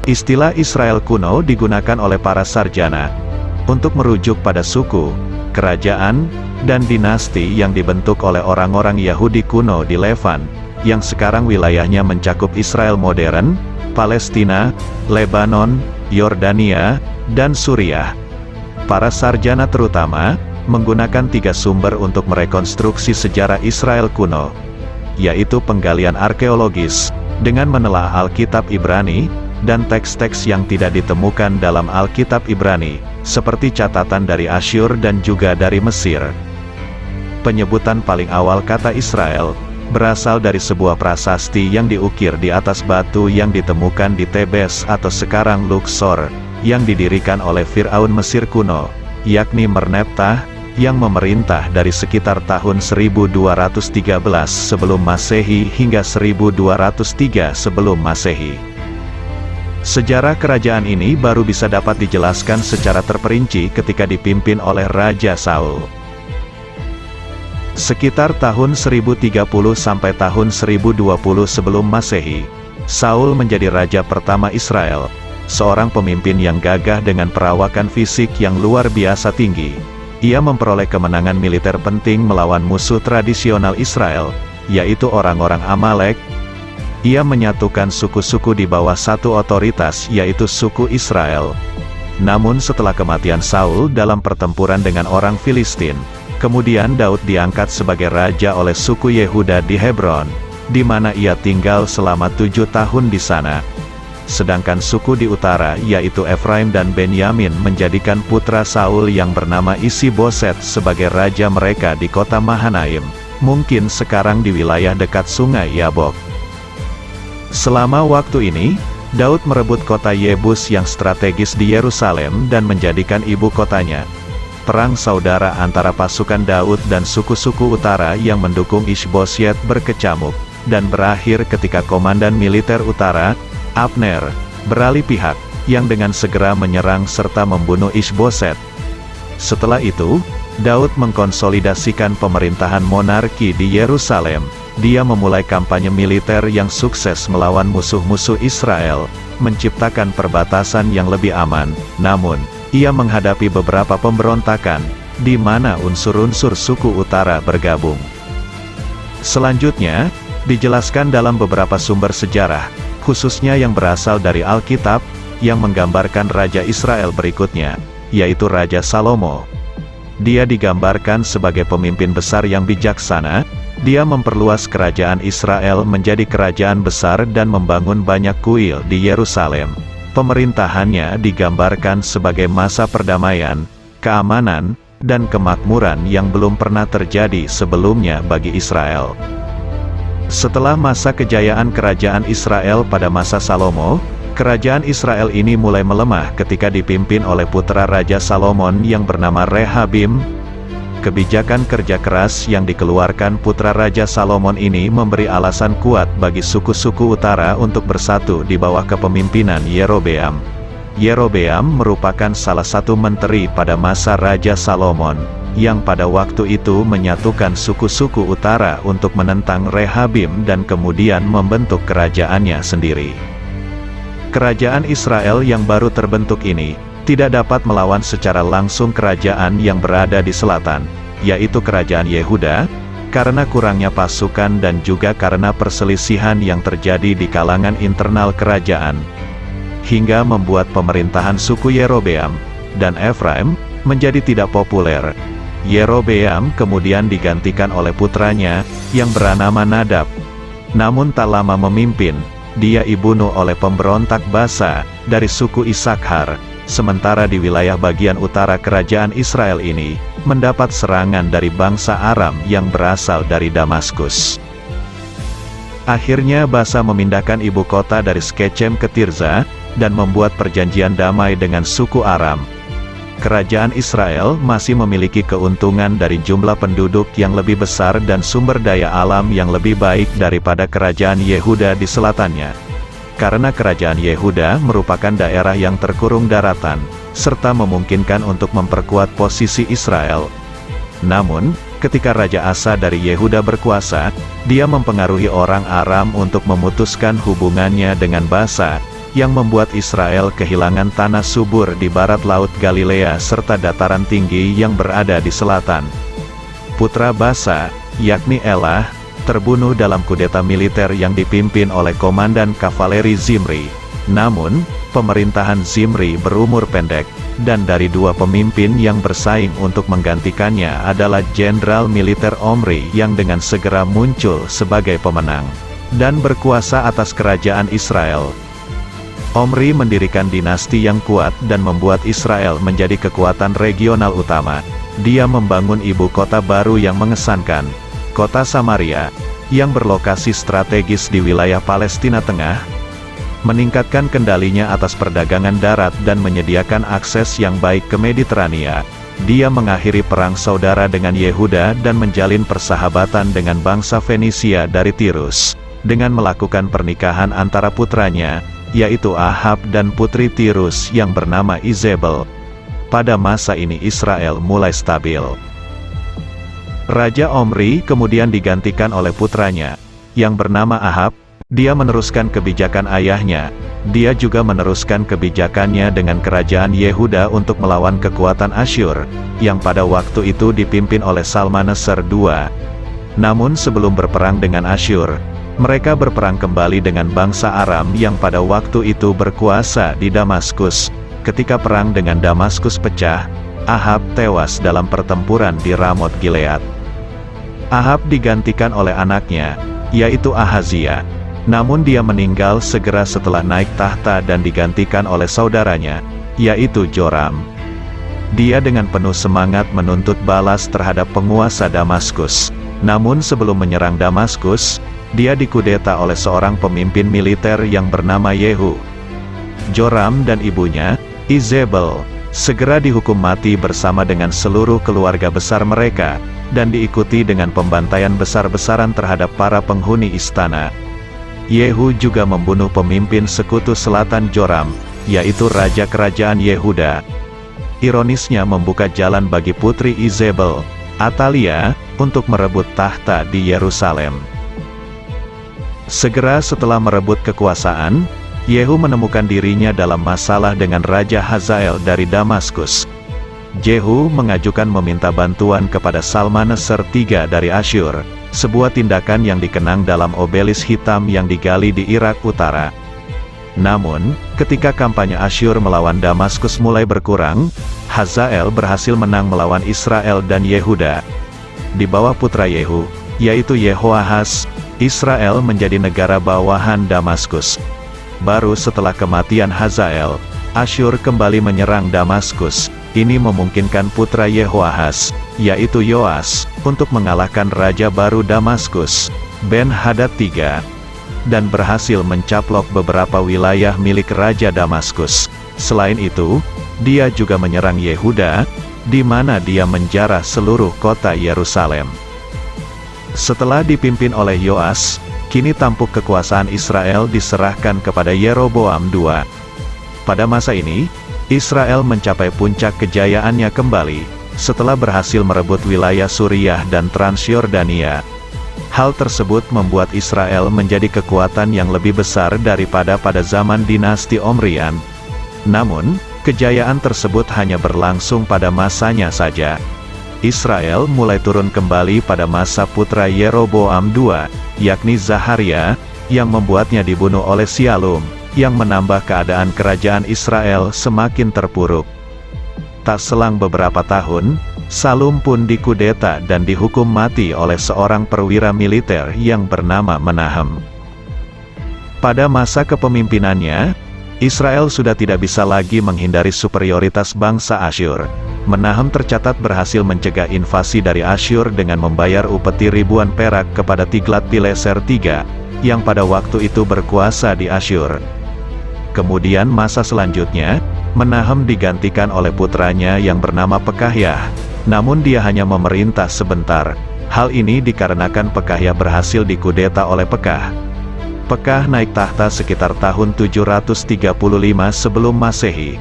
Istilah Israel kuno digunakan oleh para sarjana untuk merujuk pada suku, kerajaan, dan dinasti yang dibentuk oleh orang-orang Yahudi kuno di Levan, yang sekarang wilayahnya mencakup Israel modern, Palestina, Lebanon, Yordania, dan Suriah. Para sarjana terutama menggunakan 3 sumber untuk merekonstruksi sejarah Israel kuno, yaitu penggalian arkeologis, dengan menelaah Alkitab Ibrani, dan teks-teks yang tidak ditemukan dalam Alkitab Ibrani, seperti catatan dari Asyur dan juga dari Mesir. Penyebutan paling awal kata Israel berasal dari sebuah prasasti yang diukir di atas batu yang ditemukan di Tebes atau sekarang Luxor, yang didirikan oleh Fir'aun Mesir kuno, yakni Merneptah, yang memerintah dari sekitar tahun 1213 sebelum Masehi hingga 1203 sebelum Masehi. Sejarah kerajaan ini baru bisa dapat dijelaskan secara terperinci ketika dipimpin oleh Raja Saul. Sekitar tahun 1030 sampai tahun 1020 sebelum Masehi, Saul menjadi raja pertama Israel, seorang pemimpin yang gagah dengan perawakan fisik yang luar biasa tinggi. Ia memperoleh kemenangan militer penting melawan musuh tradisional Israel, yaitu orang-orang Amalek. Ia menyatukan suku-suku di bawah satu otoritas, yaitu suku Israel. Namun setelah kematian Saul dalam pertempuran dengan orang Filistin, kemudian Daud diangkat sebagai raja oleh suku Yehuda di Hebron, di mana ia tinggal selama 7 tahun di sana. Sedangkan suku di utara, yaitu Efraim dan Benyamin, menjadikan putra Saul yang bernama Isi-Boset sebagai raja mereka di kota Mahanaim, mungkin sekarang di wilayah dekat sungai Yabok. Selama waktu ini, Daud merebut kota Yebus yang strategis di Yerusalem dan menjadikan ibu kotanya. Perang saudara antara pasukan Daud dan suku-suku utara yang mendukung Ish-Boset berkecamuk, dan berakhir ketika komandan militer utara, Abner, beralih pihak, yang dengan segera menyerang serta membunuh Ish-Boset. Setelah itu, Daud mengkonsolidasikan pemerintahan monarki di Yerusalem. Dia memulai kampanye militer yang sukses melawan musuh-musuh Israel, menciptakan perbatasan yang lebih aman. Namun, ia menghadapi beberapa pemberontakan, di mana unsur-unsur suku utara bergabung. Selanjutnya, dijelaskan dalam beberapa sumber sejarah, khususnya yang berasal dari Alkitab, yang menggambarkan Raja Israel berikutnya, yaitu Raja Salomo. Dia digambarkan sebagai pemimpin besar yang bijaksana. Dia memperluas kerajaan Israel menjadi kerajaan besar dan membangun banyak kuil di Yerusalem. Pemerintahannya digambarkan sebagai masa perdamaian, keamanan, dan kemakmuran yang belum pernah terjadi sebelumnya bagi Israel. Setelah masa kejayaan kerajaan Israel pada masa Salomo, kerajaan Israel ini mulai melemah ketika dipimpin oleh putra Raja Salomon yang bernama Rehabim. Kebijakan kerja keras yang dikeluarkan putra Raja Salomon ini memberi alasan kuat bagi suku-suku utara untuk bersatu di bawah kepemimpinan Yerobeam. Yerobeam merupakan salah satu menteri pada masa Raja Salomon, yang pada waktu itu menyatukan suku-suku utara untuk menentang Rehabim dan kemudian membentuk kerajaannya sendiri. Kerajaan Israel yang baru terbentuk ini tidak dapat melawan secara langsung kerajaan yang berada di selatan, yaitu kerajaan Yehuda, karena kurangnya pasukan dan juga karena perselisihan yang terjadi di kalangan internal kerajaan, hingga membuat pemerintahan suku Yerobeam dan Efraim menjadi tidak populer. Yerobeam kemudian digantikan oleh putranya, yang bernama Nadab. Namun tak lama memimpin, dia dibunuh oleh pemberontak Basa, dari suku Isakhar. Sementara di wilayah bagian utara kerajaan Israel ini, mendapat serangan dari bangsa Aram yang berasal dari Damaskus. Akhirnya Basa memindahkan ibu kota dari Shechem ke Tirza, dan membuat perjanjian damai dengan suku Aram. Kerajaan Israel masih memiliki keuntungan dari jumlah penduduk yang lebih besar dan sumber daya alam yang lebih baik daripada kerajaan Yehuda di selatannya. Karena kerajaan Yehuda merupakan daerah yang terkurung daratan, serta memungkinkan untuk memperkuat posisi Israel. Namun, ketika Raja Asa dari Yehuda berkuasa, dia mempengaruhi orang Aram untuk memutuskan hubungannya dengan Basa, yang membuat Israel kehilangan tanah subur di barat Laut Galilea serta dataran tinggi yang berada di selatan. Putra Basa, yakni Elah, terbunuh dalam kudeta militer yang dipimpin oleh Komandan Kavaleri Zimri. Namun, pemerintahan Zimri berumur pendek, dan dari dua pemimpin yang bersaing untuk menggantikannya adalah Jenderal Militer Omri yang dengan segera muncul sebagai pemenang, dan berkuasa atas kerajaan Israel. Omri mendirikan dinasti yang kuat dan membuat Israel menjadi kekuatan regional utama. Dia membangun ibu kota baru yang mengesankan, kota Samaria, yang berlokasi strategis di wilayah Palestina Tengah, meningkatkan kendalinya atas perdagangan darat dan menyediakan akses yang baik ke Mediterania. Dia mengakhiri perang saudara dengan Yehuda dan menjalin persahabatan dengan bangsa Fenisia dari Tirus, dengan melakukan pernikahan antara putranya, yaitu Ahab dan putri Tirus yang bernama Izebel. Pada masa ini Israel mulai stabil. Raja Omri kemudian digantikan oleh putranya, yang bernama Ahab. Dia meneruskan kebijakan ayahnya. Dia juga meneruskan kebijakannya dengan kerajaan Yehuda untuk melawan kekuatan Asyur, yang pada waktu itu dipimpin oleh Salmaneser II. Namun sebelum berperang dengan Asyur, mereka berperang kembali dengan bangsa Aram yang pada waktu itu berkuasa di Damaskus. Ketika perang dengan Damaskus pecah, Ahab tewas dalam pertempuran di Ramot Gilead. Ahab digantikan oleh anaknya, yaitu Ahazia. Namun dia meninggal segera setelah naik tahta dan digantikan oleh saudaranya, yaitu Joram. Dia dengan penuh semangat menuntut balas terhadap penguasa Damaskus. Namun sebelum menyerang Damaskus, dia dikudeta oleh seorang pemimpin militer yang bernama Yehu. Joram dan ibunya, Izebel, segera dihukum mati bersama dengan seluruh keluarga besar mereka, dan diikuti dengan pembantaian besar-besaran terhadap para penghuni istana. Yehu juga membunuh pemimpin sekutu selatan Joram, yaitu Raja Kerajaan Yehuda. Ironisnya membuka jalan bagi putri Izebel, Atalia, untuk merebut tahta di Yerusalem. Segera setelah merebut kekuasaan, Yehu menemukan dirinya dalam masalah dengan Raja Hazael dari Damaskus. Jehu mengajukan meminta bantuan kepada Salmaneser III dari Asyur, sebuah tindakan yang dikenang dalam obelis hitam yang digali di Irak Utara. Namun, ketika kampanye Asyur melawan Damaskus mulai berkurang, Hazael berhasil menang melawan Israel dan Yehuda. Di bawah putra Yehu, yaitu Yehoahaz, Israel menjadi negara bawahan Damaskus. Baru setelah kematian Hazael, Asyur kembali menyerang Damaskus. Ini memungkinkan putra Yehoahaz, yaitu Yoas, untuk mengalahkan raja baru Damaskus, Ben-Hadad III, dan berhasil mencaplok beberapa wilayah milik Raja Damaskus. Selain itu, dia juga menyerang Yehuda, di mana dia menjarah seluruh kota Yerusalem. Setelah dipimpin oleh Yoas, kini tampuk kekuasaan Israel diserahkan kepada Yeroboam II. Pada masa ini, Israel mencapai puncak kejayaannya kembali, setelah berhasil merebut wilayah Suriah dan Transyordania. Hal tersebut membuat Israel menjadi kekuatan yang lebih besar daripada pada zaman dinasti Omrian. Namun, kejayaan tersebut hanya berlangsung pada masanya saja. Israel mulai turun kembali pada masa putra Yeroboam II, yakni Zaharia, yang membuatnya dibunuh oleh Syalum, yang menambah keadaan kerajaan Israel semakin terpuruk. Tak selang beberapa tahun, Salum pun dikudeta dan dihukum mati oleh seorang perwira militer yang bernama Menahem. Pada masa kepemimpinannya, Israel sudah tidak bisa lagi menghindari superioritas bangsa Asyur. Menahem tercatat berhasil mencegah invasi dari Asyur dengan membayar upeti ribuan perak kepada Tiglat-Pileser III, yang pada waktu itu berkuasa di Asyur. Kemudian masa selanjutnya, Menahem digantikan oleh putranya yang bernama Pekahyah, namun dia hanya memerintah sebentar. Hal ini dikarenakan Pekahyah berhasil dikudeta oleh Pekah. Pekah naik tahta sekitar tahun 735 sebelum Masehi.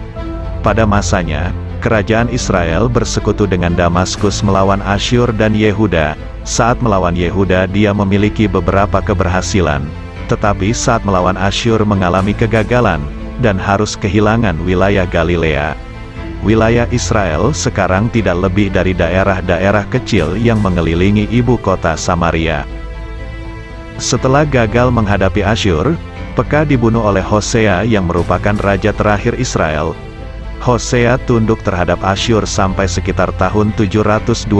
Pada masanya, kerajaan Israel bersekutu dengan Damaskus melawan Asyur dan Yehuda. Saat melawan Yehuda dia memiliki beberapa keberhasilan. Tetapi saat melawan Asyur mengalami kegagalan, dan harus kehilangan wilayah Galilea. Wilayah Israel sekarang tidak lebih dari daerah-daerah kecil yang mengelilingi ibu kota Samaria. Setelah gagal menghadapi Asyur, Pekah dibunuh oleh Hosea yang merupakan raja terakhir Israel. Hosea tunduk terhadap Asyur sampai sekitar tahun 724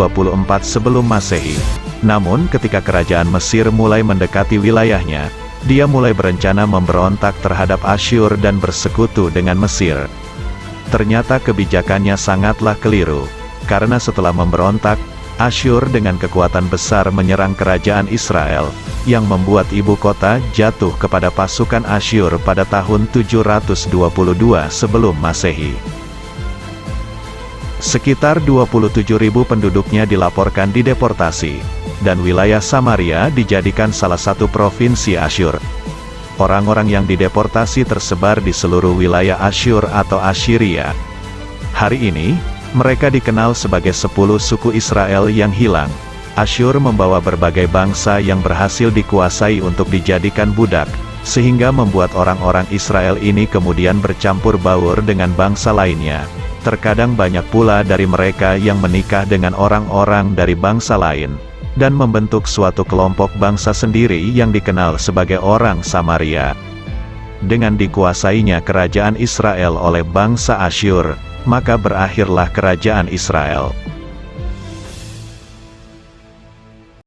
sebelum Masehi. Namun ketika kerajaan Mesir mulai mendekati wilayahnya, dia mulai berencana memberontak terhadap Asyur dan bersekutu dengan Mesir. Ternyata kebijakannya sangatlah keliru, karena setelah memberontak, Asyur dengan kekuatan besar menyerang kerajaan Israel, yang membuat ibu kota jatuh kepada pasukan Asyur pada tahun 722 sebelum Masehi. Sekitar 27.000 penduduknya dilaporkan dideportasi, dan wilayah Samaria dijadikan salah satu provinsi Asyur. Orang-orang yang dideportasi tersebar di seluruh wilayah Asyur atau Assyria. Hari ini, mereka dikenal sebagai 10 suku Israel yang hilang. Asyur membawa berbagai bangsa yang berhasil dikuasai untuk dijadikan budak, sehingga membuat orang-orang Israel ini kemudian bercampur baur dengan bangsa lainnya. Terkadang banyak pula dari mereka yang menikah dengan orang-orang dari bangsa lain, dan membentuk suatu kelompok bangsa sendiri yang dikenal sebagai orang Samaria. Dengan dikuasainya kerajaan Israel oleh bangsa Asyur, maka berakhirlah kerajaan Israel.